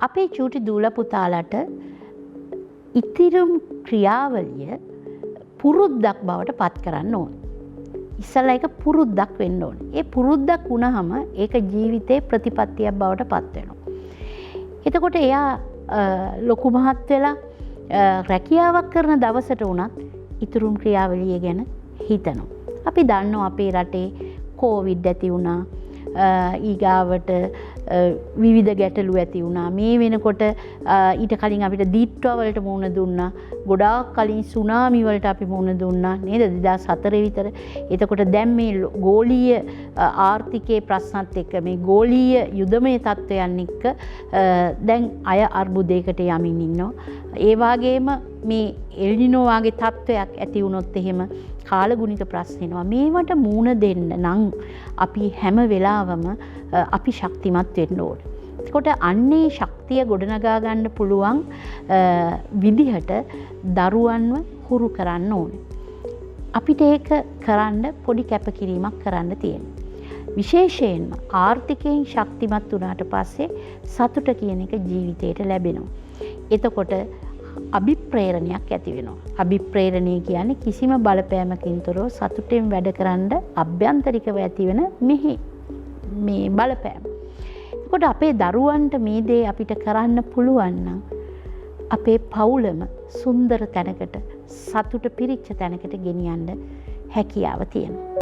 අපේ චූටි දූල පුතාලට ඉතිරුම් ක්‍රියාවලිය පුරුද්දක් බවට පත් කරන්න ඕන. ඉස්සලා ඒක පුරුද්දක් වෙන්න ඕන. ඒ පුරුද්දක් වුණාම ඒක ජීවිතේ ප්‍රතිපත්තියක් බවට පත් වෙනවා. එතකොට එයා ලොකු මහත් වෙලා රැකියාවක් කරන දවසට වුණත් ඉතුරුම් ක්‍රියාවලිය ගැන හිතනවා. අපි දන්නවා අපේ රටේ කෝවිඩ් ඇති වුණා. ඊගාවට විවිධ ගැටලු ඇති වුණා. මේ වෙනකොට ඊට කලින් අපිට දීත්වා වලට මුහුණ දුන්නා. ගොඩාක් කලින් සුනාමි වලට අපි මුහුණ දුන්නා නේද 2004 විතර. එතකොට දැන් මේ ගෝලීය ආර්ථිකයේ ප්‍රශ්නත් එක්ක මේ ගෝලීය යුදමය තත්ත්වයන් එක්ක දැන් අය අර්බුදයකට යමින් ඉන්නවා. ඒ වගේම මේ එල්නිනෝ වගේ තත්ත්වයක් ඇති වුණොත් එහෙම කාලගුණික ප්‍රශ්න එනවා. මේවට මුහුණ දෙන්න නම් අපි හැම වෙලාවම අපි ශක්තිමත් වෙන්න ඕනේ. එතකොට අන්නේ ශක්තිය ගොඩනගා ගන්න පුළුවන් විදිහට දරුවන්ව හුරු කරන්න ඕනේ. අපිට ඒක කරන්න පොඩි කැපකිරීමක් කරන්න තියෙනවා. විශේෂයෙන්ම ආර්ථිකයෙන් ශක්තිමත් වුණාට පස්සේ සතුට කියන එක ජීවිතේට ලැබෙනවා. එතකොට අභිප්‍රේරණයක් ඇති වෙනවා. අභිප්‍රේරණය කියන්නේ කිසිම බලපෑමකින් තොරව සතුටෙන් වැඩ කරන්න අභ්‍යන්තරිකව ඇතිවෙන මේ බලපෑම. එතකොට අපේ දරුවන්ට මේ දේ අපිට කරන්න පුළුවන් නම් අපේ පවුලම සුන්දර තැනකට සතුට පිරිච්ච තැනකට ගෙනියන්න හැකියාව තියෙනවා.